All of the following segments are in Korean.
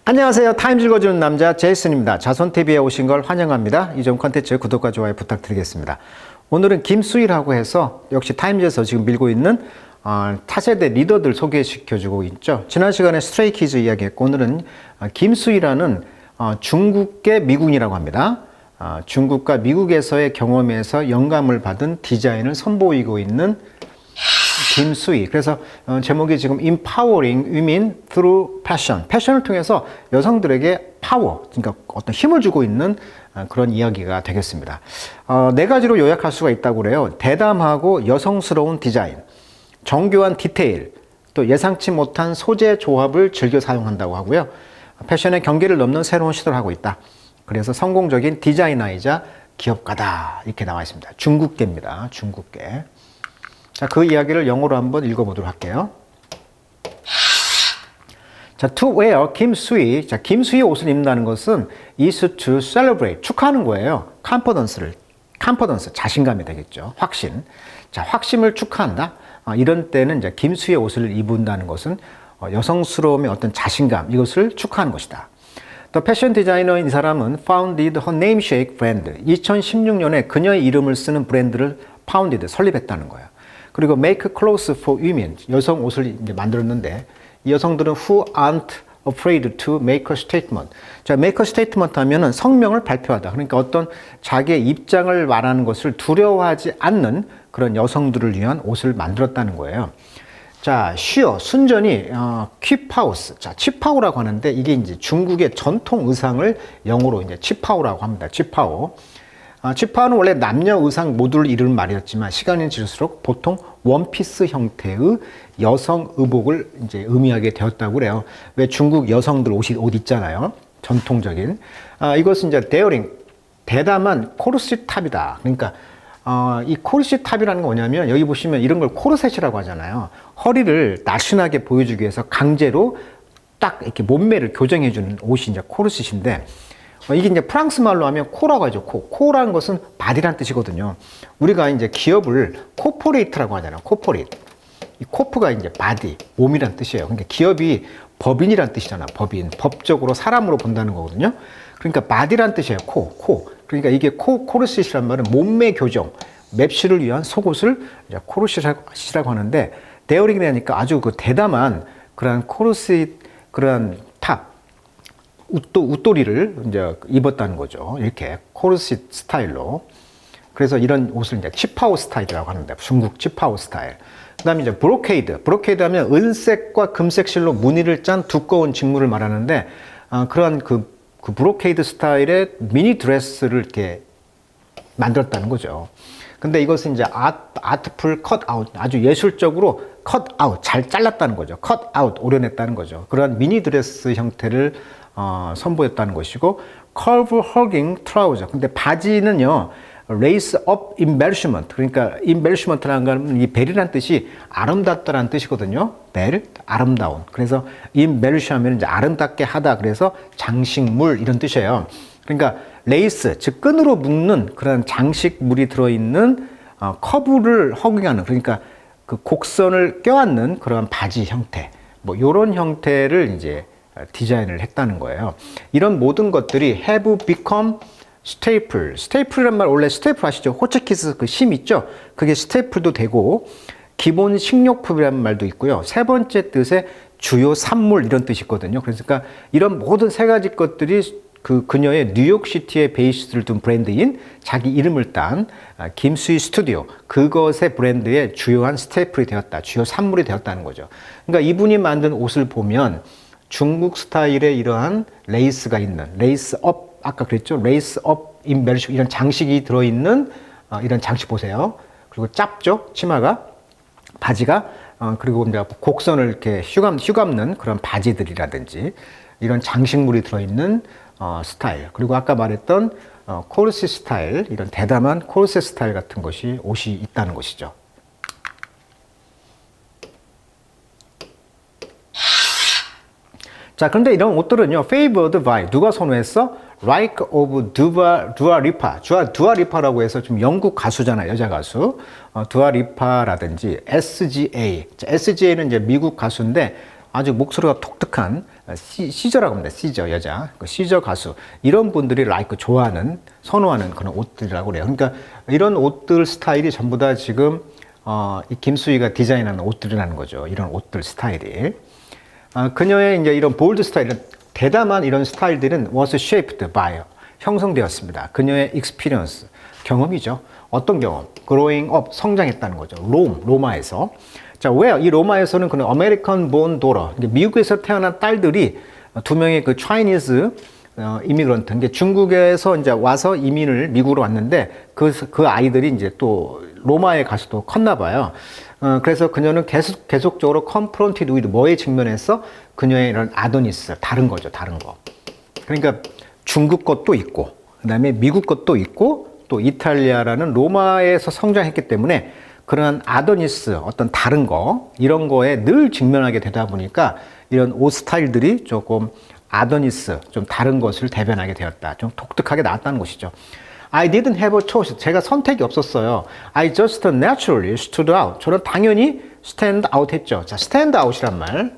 안녕하세요. 타임 읽어주는 남자 제이슨입니다. 자손TV에 오신 걸 환영합니다. 이전 컨텐츠 구독과 좋아요 부탁드리겠습니다. 오늘은 김수희라고 해서 역시 타임즈에서 지금 밀고 있는 차세대 리더들 소개시켜주고 있죠. 지난 시간에 스트레이키즈 이야기했고 오늘은 김수희라는 중국계 미군이라고 합니다. 중국과 미국에서의 경험에서 영감을 받은 디자인을 선보이고 있는 김수희. 그래서 제목이 지금 Empowering Women Through Passion. 패션을 통해서 여성들에게 파워, 그러니까 어떤 힘을 주고 있는 그런 이야기가 되겠습니다. 네 가지로 요약할 수가 있다고 그래요. 대담하고 여성스러운 디자인, 정교한 디테일, 또 예상치 못한 소재 조합을 즐겨 사용한다고 하고요. 패션의 경계를 넘는 새로운 시도를 하고 있다. 그래서 성공적인 디자이너이자 기업가다. 이렇게 나와 있습니다. 중국계입니다. 중국계. 자, 그 이야기를 영어로 한번 읽어보도록 할게요. 자, to wear 김수희. 자, 김수희 옷을 입는다는 것은 is to celebrate. 축하하는 거예요. confidence, 자신감이 되겠죠. 확신. 자, 확심을 축하한다. 이런 때는 이제 김수희의 옷을 입는다는 것은 여성스러움의 어떤 자신감, 이것을 축하하는 것이다. 또 패션 디자이너인 이 사람은 founded her namesake brand. 2016년에 그녀의 이름을 쓰는 브랜드를 설립했다는 거예요. 그리고 make clothes for women, 여성 옷을 이제 만들었는데 이 여성들은 who aren't afraid to make a statement. 자, make a statement 하면은 성명을 발표하다. 그러니까 어떤 자기의 입장을 말하는 것을 두려워하지 않는 그런 여성들을 위한 옷을 만들었다는 거예요. 자, 쉬어 순전히 퀴파우스. 자, 치파오라고 하는데 이게 이제 중국의 전통 의상을 영어로 이제 치파오라고 합니다. 치파오. 치파오는 원래 남녀 의상 모두를 이루는 말이었지만 시간이 지날수록 보통 원피스 형태의 여성 의복을 이제 의미하게 되었다고 그래요. 왜 중국 여성들 옷 있잖아요. 전통적인. 이것은 이제 데어링, 대담한 코르셋 탑이다. 그러니까 이 코르셋 탑이라는 건 뭐냐면 여기 보시면 이런 걸 코르셋이라고 하잖아요. 허리를 날씬하게 보여주기 위해서 강제로 딱 이렇게 몸매를 교정해주는 옷이 이제 코르셋인데 이게 이제 프랑스 말로 하면 코라고 하죠. 코라는 것은 바디란 뜻이거든요. 우리가 이제 기업을 코퍼레이트라고 하잖아요. 코퍼레이트. 이 코프가 이제 바디, 몸이란 뜻이에요. 그러니까 기업이 법인이란 뜻이잖아. 법인. 법적으로 사람으로 본다는 거거든요. 그러니까 바디란 뜻이에요. 코. 그러니까 이게 코르셋이란 말은 몸매 교정, 맵시를 위한 속옷을 이제 코르셋이라고 하는데 데어링이 되니까 아주 그 대담한 그러한 코르셋, 그러한 탑, 웃도리를 이제 입었다는 거죠. 이렇게 코르셋 스타일로. 그래서 이런 옷을 이제 치파오 스타일이라고 하는데 중국 치파오 스타일. 그다음에 이제 브로케이드. 브로케이드 하면 은색과 금색 실로 무늬를 짠 두꺼운 직물을 말하는데 그러한 그 브로케이드 스타일의 미니 드레스를 이렇게 만들었다는 거죠. 근데 이것은 이제 아트풀 컷아웃, 아주 예술적으로 컷아웃, 잘 잘랐다는 거죠. 컷아웃, 오려냈다는 거죠. 그러한 미니 드레스 형태를 선보였다는 것이고, curve hugging trouser. 근데 바지는요, lace up embellishment. 그러니까 embellishment라는 건 이 벨이라는 뜻이 아름답다라는 뜻이거든요. 벨, 아름다운. 그래서 embellish 하면 이제 아름답게 하다. 그래서 장식물 이런 뜻이에요. 그러니까 레이스, 즉 끈으로 묶는 그런 장식물이 들어있는 커브를 허깅하는, 그러니까 그 곡선을 껴안는 그런 바지 형태. 뭐 이런 형태를 이제 디자인을 했다는 거예요. 이런 모든 것들이 have become staple. staple이란 말 원래 스테이플 아시죠? 호치키스 그 심 있죠? 그게 스테이플도 되고 기본 식료품이라는 말도 있고요. 세 번째 뜻의 주요 산물 이런 뜻이 있거든요. 그러니까 이런 모든 세 가지 것들이 그녀의 뉴욕시티의 베이스를 둔 브랜드인 자기 이름을 딴 김수희 스튜디오, 그것의 브랜드의 주요한 스테이플이 되었다. 주요 산물이 되었다는 거죠. 그러니까 이분이 만든 옷을 보면 중국 스타일의 이러한 레이스가 있는, 레이스 업, 아까 그랬죠? 레이스 업 인벨리시, 이런 장식이 들어있는 이런 장식 보세요. 그리고 짧죠? 치마가, 바지가, 그리고 이제 곡선을 이렇게 휘감는 그런 바지들이라든지 이런 장식물이 들어있는 스타일. 그리고 아까 말했던 코르셋 스타일, 이런 대담한 코르셋 스타일 같은 것이 옷이 있다는 것이죠. 자, 그런데 이런 옷들은요, favored by, 누가 선호했어? Like of Dua Lipa. Dua Lipa라고 해서 좀 영국 가수잖아요, 여자 가수. Dua Lipa라든지 SGA. 자, SGA는 이제 미국 가수인데 아주 목소리가 독특한 시저라고 합니다. 시저 여자, 그 시저 가수 이런 분들이 좋아하는 선호하는 그런 옷들이라고 그래요. 그러니까 이런 옷들 스타일이 전부 다 지금 이 김수희가 디자인하는 옷들이라는 거죠. 이런 옷들 스타일이. 그녀의 이제 이런 볼드 스타일은 대담한 이런 스타일들은 was shaped by 형성되었습니다. 그녀의 experience 경험이죠. 어떤 경험? growing up 성장했다는 거죠. 로마에서. 자, 왜 이 로마에서는 그런 American born daughter 미국에서 태어난 딸들이 두 명의 그 Chinese 이미그런트, 그러니까 중국에서 이제 와서 이민을 미국으로 왔는데 그 아이들이 이제 또 로마에 가서도 컸나 봐요. 그래서 그녀는 계속적으로 confronted with 뭐에 직면해서 그녀의 이런 아도니스, 다른 거죠, 다른 거. 그러니까 중국 것도 있고, 그 다음에 미국 것도 있고, 또 이탈리아라는 로마에서 성장했기 때문에 그런 아도니스, 어떤 다른 거, 이런 거에 늘 직면하게 되다 보니까 이런 옷 스타일들이 조금 아도니스, 좀 다른 것을 대변하게 되었다. 좀 독특하게 나왔다는 것이죠. I didn't have a choice. 제가 선택이 없었어요. I just naturally stood out. 저는 당연히 stand out 했죠. 자, stand out이란 말.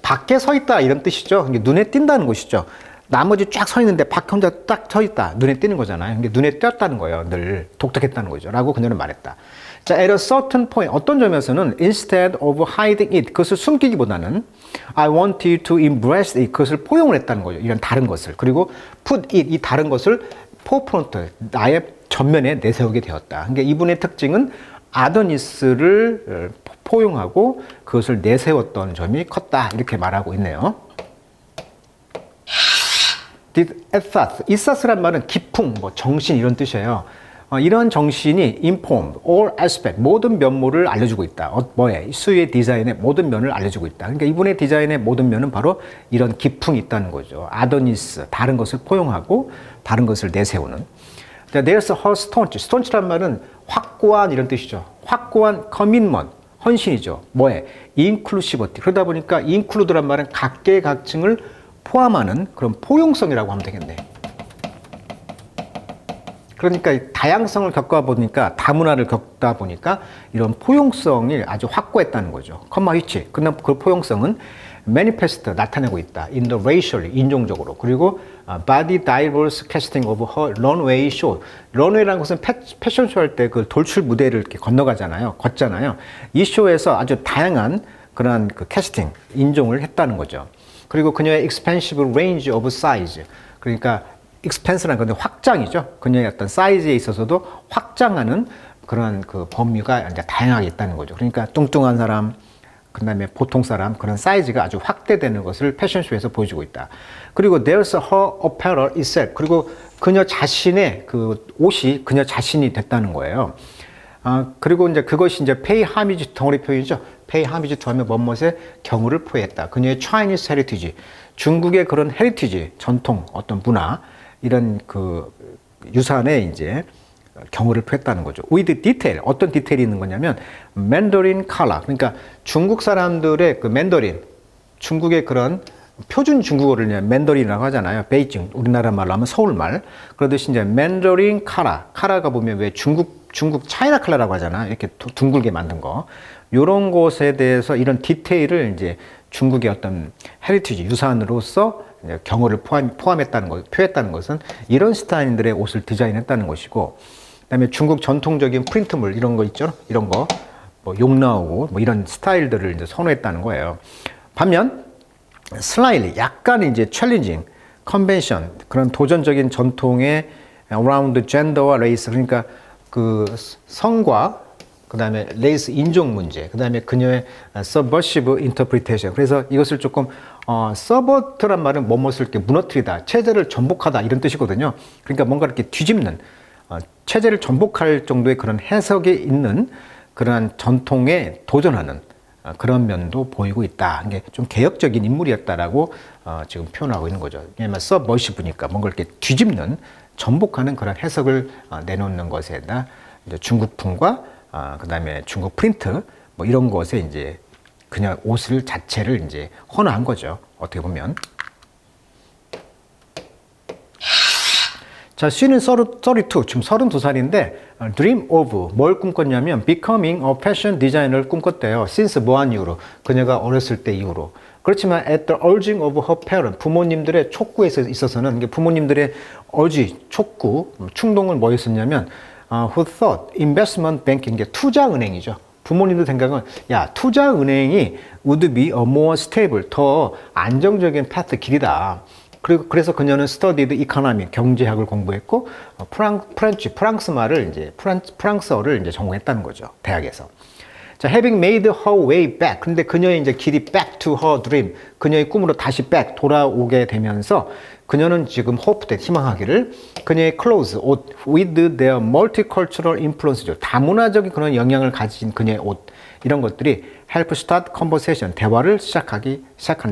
밖에 서 있다 이런 뜻이죠. 눈에 띈다는 것이죠. 나머지 쫙 서 있는데 밖에 혼자 딱 서 있다. 눈에 띄는 거잖아요. 눈에 띄었다는 거예요. 늘 독특했다는 거죠. 라고 그녀는 말했다. 자, at a certain point, 어떤 점에서는 instead of hiding it, 그것을 숨기기보다는 I wanted to embrace it, 그것을 포용을 했다는 거죠. 이런 다른 것을. 그리고 put it, 이 다른 것을 forefront, 나의 전면에 내세우게 되었다. 그러니까 이분의 특징은 아도니스를 포용하고 그것을 내세웠던 점이 컸다. 이렇게 말하고 있네요. ethos, 말은 기풍, 정신 이런 뜻이에요. 이런 정신이 informed all aspect, 모든 면모를 알려주고 있다. 뭐에? 수의 디자인의 모든 면을 알려주고 있다. 그러니까 이분의 디자인의 모든 면은 바로 이런 기풍이 있다는 거죠. 아도니스, 다른 것을 포용하고 다른 것을 내세우는. There's her staunch. staunch란 말은 확고한 이런 뜻이죠. 확고한 commitment, 헌신이죠. 뭐에? inclusivity. 그러다 보니까 include란 말은 각계각층을 포함하는 그런 포용성이라고 하면 되겠네. 그러니까 다양성을 겪어보니까, 다문화를 겪다 보니까 이런 포용성이 아주 확고했다는 거죠. which, 그 포용성은 manifest, 나타내고 있다. in the racially, 인종적으로. 그리고 body diverse casting of her runway show. 런웨이라는 것은 패션쇼 할 때 그 돌출 무대를 이렇게 걷잖아요. 이 쇼에서 아주 다양한 그런 그 캐스팅, 인종을 했다는 거죠. 그리고 그녀의 expansive range of size. 그러니까 expanse라는 건데 확장이죠. 그녀의 어떤 사이즈에 있어서도 확장하는 그런 그 범위가 이제 다양하게 있다는 거죠. 그러니까 뚱뚱한 사람, 그 다음에 보통 사람, 그런 사이즈가 아주 확대되는 것을 패션쇼에서 보여주고 있다. 그리고 there's her apparel itself. 그리고 그녀 자신의 그 옷이 그녀 자신이 됐다는 거예요. 그리고 이제 그것이 이제 pay homage 덩어리 표현이죠. pay homage to 하면 멋멋의 경우를 표했다. 그녀의 Chinese heritage, 중국의 그런 heritage, 전통, 어떤 문화, 이런 그 유산의 이제 경우를 표했다는 거죠. with detail, 어떤 디테일이 있는 거냐면 Mandarin color, 그러니까 중국 사람들의 그 맨더린, 중국의 그런 표준 중국어를 맨더린이라고 하잖아요. 베이징, 우리나라 말로 하면 서울말. 그러듯이 이제 맨더린 카라가 보면 왜 중국 차이나 컬러라고 하잖아. 이렇게 둥글게 만든 거. 요런 것에 대해서 이런 디테일을 이제 중국의 어떤 헤리티지, 유산으로서 경우를 포함했다는 것, 표했다는 것은 이런 스타일들의 옷을 디자인했다는 것이고, 그 다음에 중국 전통적인 프린트물, 이런 거 있죠? 이런 거, 욕 나오고, 이런 스타일들을 이제 선호했다는 거예요. 반면, slightly, 약간 이제 challenging, convention, 그런 도전적인 전통의 around gender와 race, 그러니까 그 성과, 그 다음에 레이스 인종 문제, 그 다음에 그녀의 subversive interpretation. 그래서 이것을 조금 subvert란 말은 뭐뭇을 이렇게 무너뜨리다, 체제를 전복하다 이런 뜻이거든요. 그러니까 뭔가 이렇게 뒤집는, 체제를 전복할 정도의 그런 해석이 있는 그러한 전통에 도전하는 그런 면도 보이고 있다. 이게 좀 개혁적인 인물이었다라고 지금 표현하고 있는 거죠. 왜냐하면 subversive니까 뭔가 이렇게 뒤집는, 전복하는 그런 해석을 내놓는 것에다 이제 중국풍과 그 다음에 중국 프린트 이런 것에 이제 그냥 옷을 자체를 이제 헌화한 거죠. 어떻게 보면. 자, she는 32, 지금 32살인데 dream of, 뭘 꿈꿨냐면 becoming a fashion designer를 꿈꿨대요. since 뭐한 이후로? 그녀가 어렸을 때 이후로. 그렇지만 at the urging of her parents, 부모님들의 촉구에 있어서는 부모님들의 촉구, 충동은 뭐였었냐면 who thought investment banking, 게 투자은행이죠. 부모님들 생각은 야, 투자은행이 would be a more stable, 더 안정적인 파트 길이다. 그래서 그녀는 studied economy, 경제학을 공부했고 프랑스어를 이제 전공했다는 거죠. 대학에서. 자, having made her way back. 근데 그녀의 이제 길이 back to her dream, 그녀의 꿈으로 다시 back 돌아오게 되면서 그녀는 지금 hoped, 희망하기를 그녀의 clothes, 옷 with their multicultural influence죠. 다문화적인 그런 영향을 가진 그녀의 옷, 이런 것들이 help start conversation, 대화를 시작하는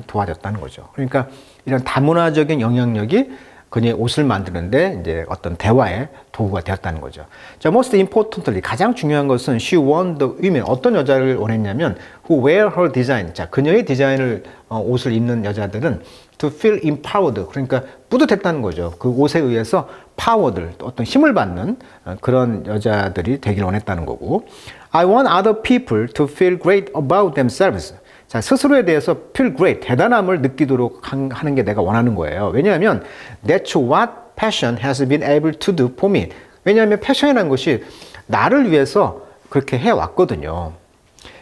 데 도와줬다는 거죠. 그러니까 이런 다문화적인 영향력이 그녀의 옷을 만드는데 이제 어떤 대화의 도구가 되었다는 거죠. 자, most importantly, 가장 중요한 것은 she won the women, 어떤 여자를 원했냐면 who wear her design. 자, 그녀의 디자인을 옷을 입는 여자들은 to feel empowered, 그러니까 뿌듯했다는 거죠. 그 옷에 의해서 powered, 어떤 힘을 받는 그런 여자들이 되길 원했다는 거고. I want other people to feel great about themselves. 자, 스스로에 대해서 feel great, 대단함을 느끼도록 하는 게 내가 원하는 거예요. 왜냐하면 that's what passion has been able to do for me. 왜냐하면 패션이라는 것이 나를 위해서 그렇게 해왔거든요.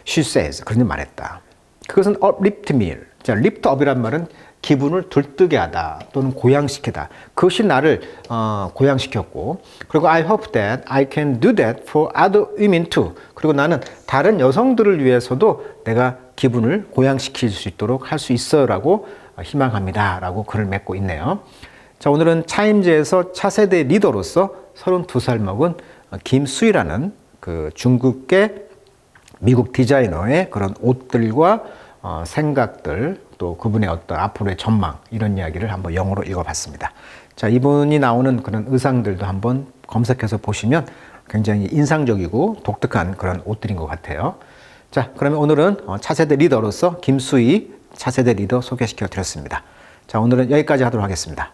She says, 그런 말했다. 그것은 uplift me. 자, lift up이란 말은 기분을 들뜨게 하다 또는 고양시키다. 그것이 나를 고양시켰고, 그리고 I hope that I can do that for other women too. 그리고 나는 다른 여성들을 위해서도 내가 기분을 고양시킬 수 있도록 할 수 있어라고 희망합니다 라고 글을 맺고 있네요. 자, 오늘은 차임즈에서 차세대 리더로서 32살 먹은 김수희라는 그 중국계 미국 디자이너의 그런 옷들과 생각들, 또 그분의 어떤 앞으로의 전망, 이런 이야기를 한번 영어로 읽어봤습니다. 자, 이분이 나오는 그런 의상들도 한번 검색해서 보시면 굉장히 인상적이고 독특한 그런 옷들인 것 같아요. 자, 그러면 오늘은 차세대 리더로서 김수희 차세대 리더 소개시켜 드렸습니다. 자, 오늘은 여기까지 하도록 하겠습니다.